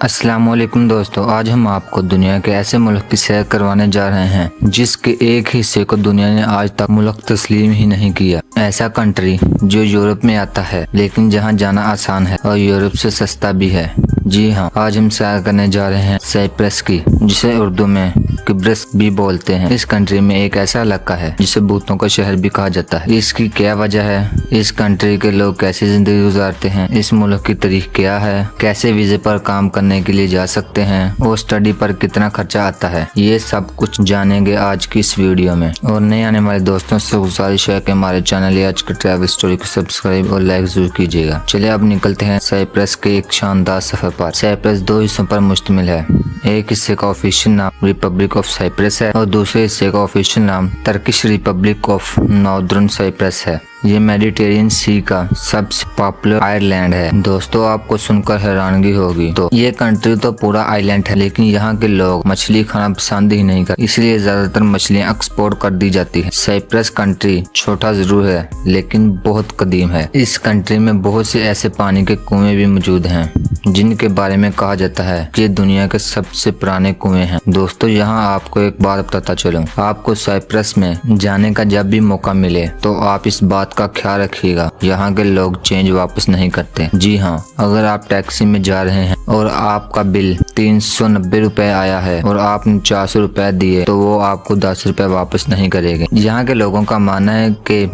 अस्सलाम वालेकुम दोस्तों, आज हम आपको दुनिया के ऐसे मुल्क की सैर करवाने जा रहे हैं जिसके एक हिस्से को दुनिया ने आज तक मुल्क तस्लीम ही नहीं किया। ऐसा कंट्री जो यूरोप में आता है लेकिन जहां जाना आसान है और यूरोप से सस्ता भी है। जी हाँ, आज हम सैर करने जा रहे हैं साइप्रस की, जिसे उर्दू में किब्रस भी बोलते हैं। इस कंट्री में एक ऐसा इलाका है जिसे भूतों का शहर भी कहा जाता है। इसकी क्या वजह है, इस कंट्री के लोग कैसे जिंदगी गुजारते हैं, इस मुल्क की तारीख क्या है, कैसे वीजे पर काम करने के लिए जा सकते हैं और स्टडी पर कितना खर्चा आता है, ये सब कुछ जानेंगे आज की इस वीडियो में। और नए आने वाले दोस्तों से गुजारिश है कि हमारे चैनल आज के ट्रैवल स्टोरी को सब्सक्राइब और लाइक जरूर कीजिएगा। चलिए अब निकलते हैं साइप्रस के एक शानदार सफर पर। साइप्रस दो हिस्सों पर मुश्तमिल है। एक हिस्से का ऑफिशियल नाम रिपब्लिक ऑफ साइप्रस है और दूसरे हिस्से का ऑफिशियल नाम Turkish Republic of Northern Cyprus है। ये मेडिटेरियन सी का सबसे पॉपुलर आइलैंड है। दोस्तों, आपको सुनकर हैरानगी होगी, तो ये कंट्री तो पूरा आइलैंड है लेकिन यहाँ के लोग मछली खाना पसंद ही नहीं करते, इसलिए ज्यादातर मछलियाँ एक्सपोर्ट कर दी जाती है। साइप्रस कंट्री छोटा जरूर है लेकिन बहुत कदीम है। इस कंट्री में बहुत से ऐसे पानी के कुएं भी मौजूद हैं जिनके बारे में कहा जाता है कि ये दुनिया के सबसे पुराने कुएं हैं। दोस्तों, यहाँ आपको एक बात बताता चलूं, आपको साइप्रस में जाने का जब भी मौका मिले तो आप इस बात का ख्याल रखिएगा, यहाँ के लोग चेंज वापस नहीं करते। जी हाँ, अगर आप टैक्सी में जा रहे हैं और आपका बिल 390 रुपए आया है और आपने 400 रुपए दिए तो वो आपको 10 रुपए वापस नहीं करेंगे। यहाँ के लोगों का मानना है कि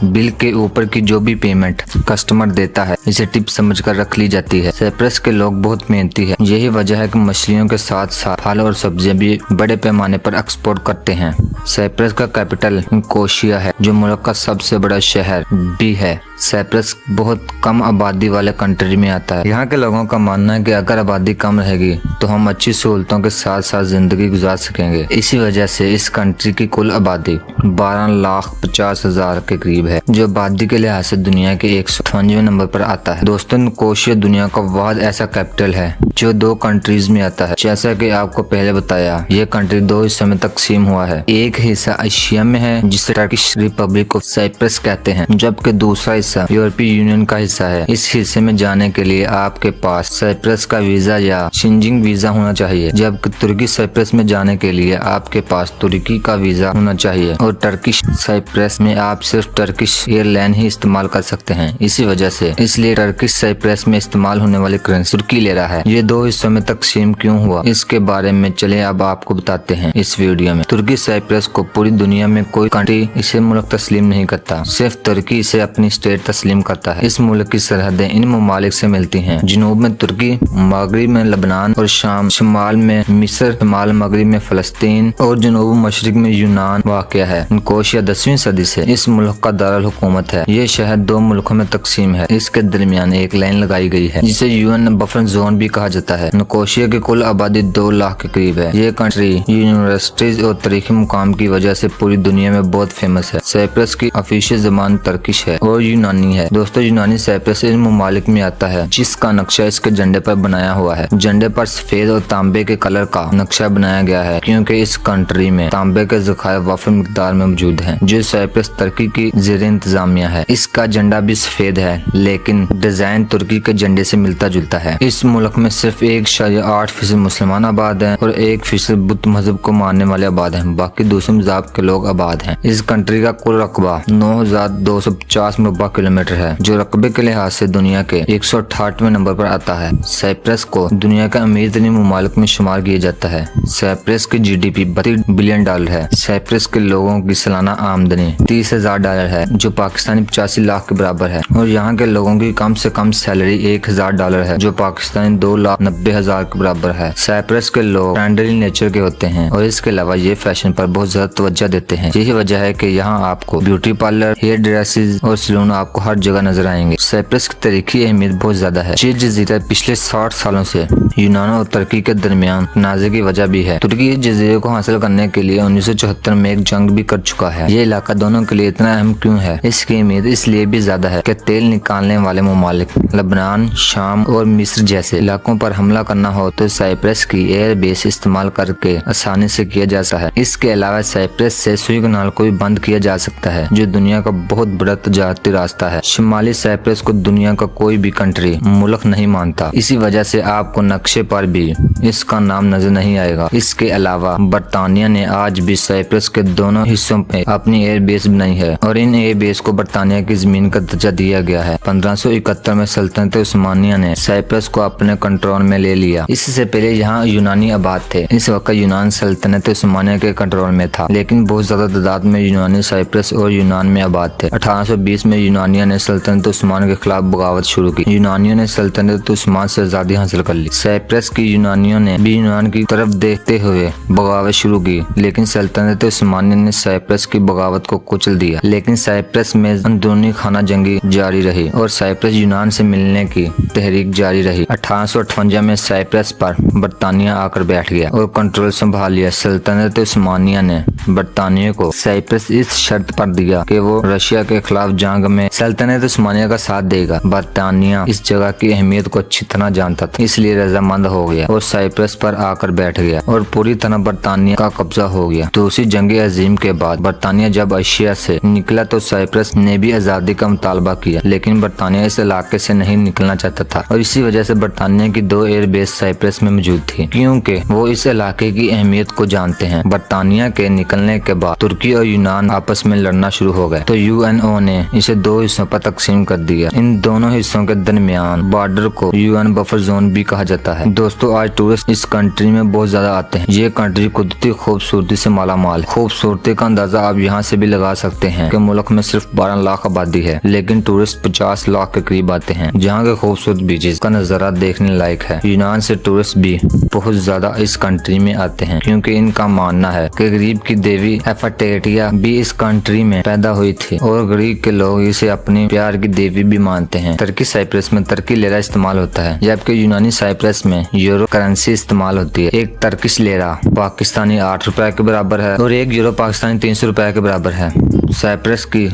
बिल के ऊपर की जो भी पेमेंट कस्टमर देता है इसे टिप समझ कर रख ली जाती है। साइप्रस के लोग बहुत मेहनती है, यही वजह है कि मछलियों के साथ साथ फल और सब्जियां भी बड़े पैमाने पर एक्सपोर्ट करते हैं। साइप्रस का कैपिटल निकोसिया है जो मुल्क का सबसे बड़ा शहर भी है। साइप्रस बहुत कम आबादी वाले कंट्री में आता है। यहाँ के लोगों का मानना है कि अगर आबादी कम रहेगी तो हम अच्छी सहूलतों के साथ साथ जिंदगी गुजार सकेंगे। इसी वजह से इस कंट्री की कुल आबादी 12,50,000 के करीब है, जो आबादी के लिहाज से दुनिया के 158वें नंबर पर आता है। दोस्तों, निकोसिया दुनिया का वाहिद ऐसा कैपिटल है जो दो कंट्रीज में आता है। जैसा कि आपको पहले बताया, ये कंट्री दो हिस्सों में तकसीम हुआ है। एक हिस्सा एशिया में है जिसे टर्किश रिपब्लिक ऑफ साइप्रस कहते हैं, जबकि दूसरा हिस्सा यूरोपीय यूनियन का हिस्सा है। इस हिस्से में जाने के लिए आपके पास साइप्रस का वीजा या शिंजिंग वीजा होना चाहिए, जबकि तुर्की साइप्रस में जाने के लिए आपके पास तुर्की का वीजा होना चाहिए। और टर्किश साइप्रस में आप सिर्फ टर्किश एयरलाइन ही इस्तेमाल कर सकते हैं। इसी वजह से इसलिए टर्किश साइप्रस में इस्तेमाल होने वाली करेंसी तुर्की ले रहा है। ये दो हिस्सों में तकसीम क्यों हुआ, इसके बारे में चले अब आपको बताते हैं इस वीडियो में। तुर्की साइप्रस को पूरी दुनिया में कोई कंट्री इसे मुल्क तस्लीम नहीं करता, सिर्फ तुर्की इसे अपनी स्टेट तस्लीम करता है। इस मुल्क की सरहदें इन ममालिक से मिलती हैं। जनूब में तुर्की, मगरिब में लबनान और शाम, शिमाल में मिस्र, शिमाल मगरिब में फलस्तीन और जनूब मशरिक में यूनान वाक़या है। निकोसिया 10वीं सदी से इस मुल्क का दारुल हुकूमत है। ये शहर दो मुल्कों में तकसीम है। इसके दरमियान एक लाइन लगाई गई है जिसे यूएन बफर जोन भी कहा जाता है। निकोसिया की कुल आबादी 2 लाख के करीब है। ये कंट्री यूनिवर्सिटीज और तारीखी मुकाम की वजह से पूरी दुनिया में बहुत फेमस है। साइप्रस की ऑफिशियल ज़बान टर्किश है और यूनानी है। दोस्तों, यूनानी साइप्रस इन ममालिक में आता है जिसका नक्शा इसके झंडे पर बनाया हुआ है। झंडे पर सफेद और तांबे के कलर का नक्शा बनाया गया है क्योंकि इस कंट्री में तांबे के ज़खायर वाफिर मिकदार में मौजूद हैं, जो साइप्रस तुर्की की ज़ेर इंतजामिया है। इसका झंडा भी सफेद है लेकिन डिजाइन तुर्की के झंडे से मिलता जुलता है। इस मुल्क में सिर्फ 1.8% मुसलमान आबाद हैं और 1% बुद्ध मजहब को मानने वाले आबाद हैं, बाकी दूसरे मज़हब के लोग आबाद हैं। इस कंट्री का कुल रकबा 9,250 मुरबा किलोमीटर है, जो रकबे के लिहाज से दुनिया के 168वें नंबर पर आता है। साइप्रस को दुनिया का अमीर तरीन ममालिक में शुमार किया जाता है। साइप्रस की GDP $32 बिलियन है। साइप्रस के लोगों की सालाना आमदनी $30,000 है, जो पाकिस्तानी 85 लाख के बराबर है। और यहाँ के लोगों की कम से कम सैलरी $1,000 है, जो पाकिस्तानी 2,90,000 के बराबर है। साइप्रस के लोग फ्रेंडली नेचर के होते हैं और इसके अलावा ये फैशन पर बहुत ज्यादा तवज्जो देते हैं। यही वजह है कि यहाँ आपको ब्यूटी पार्लर, हेयर ड्रेसेस और सैलून आपको हर जगह नजर आएंगे। साइप्रस की तारीखी अहमियत बहुत ज्यादा है। ये जजीरा पिछले 60 सालों से यूनान और तुर्की के दरमियान तनाज़े की वजह भी है। तुर्की इस जजीरे को हासिल करने के लिए 1974 में एक जंग भी कर चुका है। ये इलाका दोनों के लिए इतना अहम क्यों है, इसकी अहमियत इसलिए भी ज्यादा है कि तेल निकालने वाले ममालिक लबनान, शाम और मिस्र जैसे इलाकों पर हमला करना हो तो साइप्रस की एयर बेस इस्तेमाल करके आसानी से किया जा सकता है। इसके अलावा साइप्रस से सुई कनाल को भी बंद किया जा सकता है, जो दुनिया का बहुत बड़ा तजारती रास्ता है। शिमाली साइप्रस को दुनिया का कोई भी कंट्री मुल्क नहीं मानता। इसी वजह से आपको नक्शे नक्शे पर भी इसका नाम नजर नहीं आएगा। इसके अलावा बरतानिया ने आज भी साइप्रस के दोनों हिस्सों में अपनी एयर बेस बनाई है और इन एयर बेस को बरतानिया की जमीन का दर्जा दिया गया है। 1571 में सल्तनत उस्मानिया ने साइप्रस को अपने कंट्रोल में ले लिया। इससे पहले यहाँ यूनानी आबाद थे। इस वक्त यूनान सल्तनत उस्मानिया के कंट्रोल में था, लेकिन बहुत ज्यादा तादाद में यूनानी साइप्रस और यूनान में आबाद थे। 1820 में यूनानियों ने सल्तनत उस्मान के खिलाफ बगावत शुरू की। यूनानियों ने सल्तनत उस्मान से आजादी हासिल कर ली। साइप्रस की यूनानियों ने भी यूनान की तरफ देखते हुए बगावत शुरू की, लेकिन सल्तनत उस्मानिया ने साइप्रस की बगावत को कुचल दिया। लेकिन साइप्रस में अंदरूनी खाना जंगी जारी रही और साइप्रस यूनान से मिलने की तहरीक जारी रही। 1858 में साइप्रस पर बरतानिया आकर बैठ गया और कंट्रोल संभाल लिया। सल्तनत उस्मानिया ने बरतानिया को साइप्रस इस शर्त पर दिया कि वो रशिया के खिलाफ जंग में सल्तनत उस्मानिया का साथ देगा। बरतानिया इस जगह की अहमियत को अच्छी तरह जानता था, इसलिए रजामंद हो गया और साइप्रस पर आकर बैठ गया और पूरी तरह बरतानिया का कब्जा हो गया। दूसरी जंग अजीम के बाद बरतानिया जब एशिया से निकला तो साइप्रस ने भी आजादी का मुतालबा किया, लेकिन बरतानिया इस इलाके से नहीं निकलना चाहता था और इसी वजह से बरतानिया की 2 एयर बेस साइप्रस में मौजूद थी, क्योंकि वो इस इलाके की अहमियत को जानते हैं। बरतानिया के निकलने के बाद तुर्की और यूनान आपस में लड़ना शुरू हो गए तो यूएनओ ने इसे 2 हिस्सों पर तकसीम कर दिया। इन दोनों हिस्सों के दरमियान बॉर्डर को यूएन बफर जोन भी कहा जाता है। दोस्तों, आज टूरिस्ट इस कंट्री में बहुत ज्यादा आते हैं। ये कंट्री कुदरती खूबसूरती से मालामाल। खूबसूरती का अंदाजा आप यहाँ से भी लगा सकते हैं कि मुल्क में सिर्फ 12 लाख आबादी है, लेकिन टूरिस्ट 50 लाख के करीब आते हैं, जहाँ के खूबसूरत बीचेस का नजारा देखने लायक है। यूनान से टूरिस्ट भी बहुत ज्यादा इस कंट्री में आते हैं, क्योंकि इनका मानना है कि गरीब की देवी एफाटेटिया भी इस कंट्री में पैदा हुई थी और ग्रीक के लोग इसे अपनी प्यार की देवी भी मानते हैं। टर्की साइप्रस में टर्की लेरा इस्तेमाल होता है, जबकि यूनानी साइप्रस में यूरो करेंसी इस्तेमाल होती है। एक टर्किश लेरा पाकिस्तानी 8 रुपए के बराबर है और 1 यूरो पाकिस्तानी 300 रुपए के बराबर है। साइप्रस की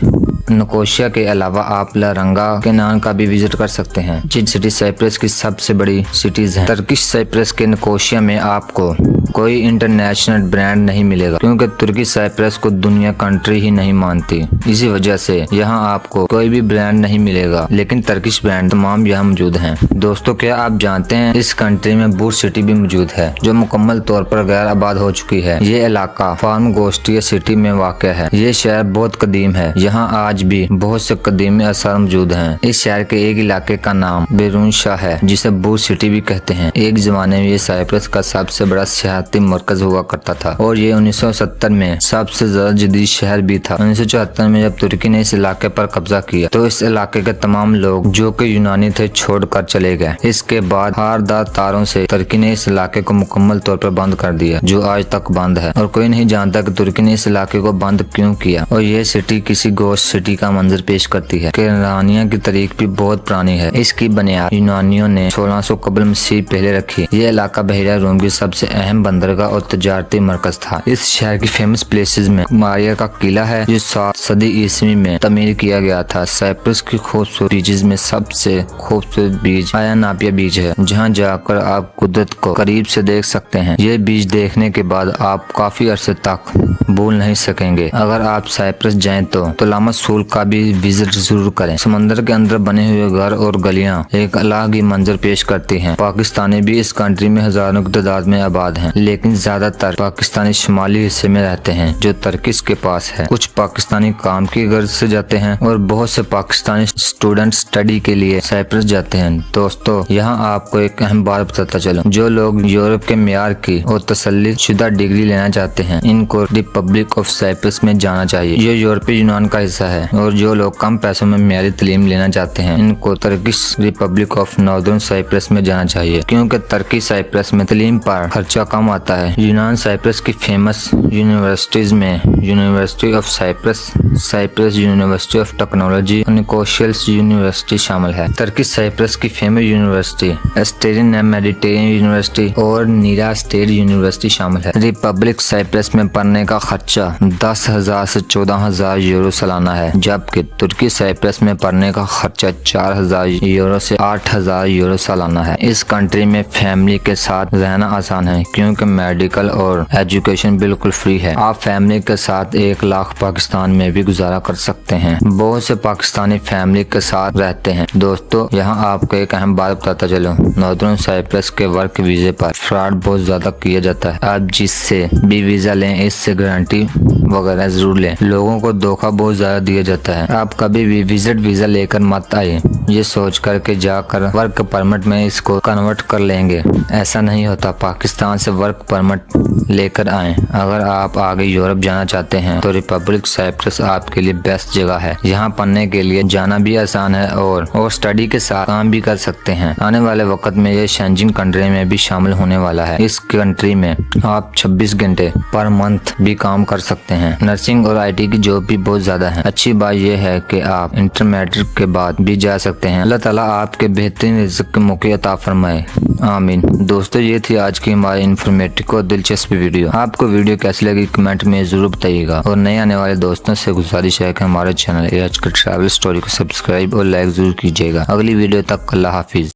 निकोशिया के अलावा आप लारंगा के नाम का भी विजिट कर सकते हैं, जिन सिटी साइप्रस की सबसे बड़ी सिटीज हैं। टर्किश साइप्रस के निकोशिया में आपको कोई इंटरनेशनल ब्रांड नहीं मिलेगा, क्योंकि तुर्की साइप्रस को दुनिया कंट्री ही नहीं मानती। इसी वजह से यहाँ आपको कोई भी ब्रांड नहीं मिलेगा, लेकिन टर्किश ब्रांड तमाम यहाँ मौजूद हैं। दोस्तों, क्या आप जानते हैं इस कंट्री में बूर सिटी भी मौजूद है, जो मुकम्मल तौर पर गैर आबाद हो चुकी है। ये इलाका फार्म गोस्टिया सिटी में वाक़ है। ये शहर बहुत कदीम है। यहाँ आज भी बहुत से कदीमी आसार मौजूद हैं। इस शहर के एक इलाके का नाम बेरून शाह है, जिसे बूर सिटी भी कहते हैं। एक जमाने में ये साइप्रस का सबसे बड़ा सियाहती मरकज हुआ करता था और ये 1970 में सबसे ज्यादा जदीद शहर भी था। 1974 में जब तुर्की ने इस इलाके पर कब्जा किया तो इस इलाके के तमाम लोग जो कि यूनानी थे छोड़कर चले गए। इसके बाद हारदार तारों से तुर्की ने इस इलाके को मुकम्मल तौर पर बंद कर दिया, जो आज तक बंद है और कोई नहीं जानता कि तुर्की ने इस इलाके को बंद क्यों किया। और ये सिटी किसी गोश्त सिटी का मंजर पेश करती है। किरानिया की तारीख भी बहुत पुरानी है। इसकी बुनियाद यूनानियों ने 1600 कबल मसीह पहले रखी। ये इलाका बहरा रूम की सबसे अहम बंदरगाह और तजारती मरकज था। इस शहर की फेमस प्लेसेस में मारिया का किला है, जो 7 सदी ईस्वी में तमीर किया गया था। साइप्रस की खूबसूरत बीचेस में सबसे खूबसूरत बीच आया नापिया बीच है, जहाँ जाकर आप कुदरत को करीब से देख सकते हैं। ये बीच देखने के बाद आप काफी अरसे तक भूल नहीं सकेंगे। अगर आप साइप्रस जाएं तो लामा सूल का भी विजिट जरूर करें। समंदर के अंदर बने हुए घर और गलियां एक अलग ही मंजर पेश करती हैं। पाकिस्तानी भी इस कंट्री में हजारों की तादाद में आबाद हैं, लेकिन ज्यादातर पाकिस्तानी शुमाली हिस्से में रहते हैं, जो टर्किश के पास है। कुछ पाकिस्तानी काम की गर्ज से जाते हैं और बहुत से पाकिस्तानी स्टूडेंट स्टडी के लिए साइप्रस जाते हैं। दोस्तों, यहाँ आपको एक अहम बात बताता चलूं, जो लोग यूरोप के मेयार की और तसल्ली शुदा डिग्री लेना चाहते हैं, इनको रिपब्लिक ऑफ साइप्रस में जाना चाहिए। ये यूरोपीय यूनान का हिस्सा है। और जो लोग कम पैसों में मेयारी तालीम लेना चाहते हैं, इनको Turkish Republic of Northern Cyprus में जाना चाहिए, क्योंकि टर्की साइप्रस में तालीम पर खर्चा कम आता है। यूनान साइप्रस की फेमस यूनिवर्सिटीज में university of Cyprus, Cyprus university of technology और निकोशियस यूनिवर्सिटी शामिल है। टर्की साइप्रस की famous university Eastern and Mediterranean University और नीरा स्टेट यूनिवर्सिटी शामिल है। रिपब्लिक साइप्रस में पढ़ने का खर्चा 10,000 से 14,000 यूरो सालाना है। जबकि तुर्की साइप्रस में पढ़ने का खर्चा 4,000 यूरो से 8,000 यूरो सालाना है। इस कंट्री में फैमिली के साथ रहना आसान है क्योंकि मेडिकल और एजुकेशन बिल्कुल फ्री है। आप फैमिली के साथ 1 लाख पाकिस्तान में भी गुजारा कर सकते हैं। बहुत से पाकिस्तानी फैमिली के साथ रहते हैं। दोस्तों, यहाँ आपको एक अहम बात बताता चलो, नॉर्दर्न साइप्रस के वर्क वीजे पर फ्रॉड बहुत ज्यादा किया जाता है। आप जिससे भी वीजा लें, इससे गारंटी वगैरह जरूर लें। लोगों को धोखा बहुत ज्यादा दिया जाता है। आप कभी भी विजिट वीजा लेकर मत आए ये सोच कर के जाकर वर्क परमिट में इसको कन्वर्ट कर लेंगे। ऐसा नहीं होता। पाकिस्तान से वर्क परमिट लेकर आए। अगर आप आगे यूरोप जाना चाहते हैं तो रिपब्लिक साइप्रस आपके लिए बेस्ट जगह है। यहाँ पढ़ने के लिए जाना भी आसान है और स्टडी के साथ काम भी कर सकते हैं। आने वाले वक्त में ये शेंजन कंट्री में भी शामिल होने वाला है। इस कंट्री में आप 26 घंटे पर मंथ भी काम कर सकते हैं। नर्सिंग और IT की जॉब भी बहुत ज्यादा है। अच्छी बात यह है कि आप इंटरमीडिएट के बाद भी जा सकते हैं। अल्लाह ताला आपके बेहतरीन रिज़्क़ के मौके अता फरमाए, आमीन। दोस्तों, ये थी आज की हमारी इन्फॉर्मेटिव और दिलचस्प वीडियो। आपको वीडियो कैसी लगी कमेंट में जरूर बताइएगा और नए आने वाले दोस्तों से गुजारिश है कि हमारे चैनल आज का ट्रैवल स्टोरी को सब्सक्राइब और लाइक जरूर कीजिएगा। अगली वीडियो तक अल्लाह हाफिज।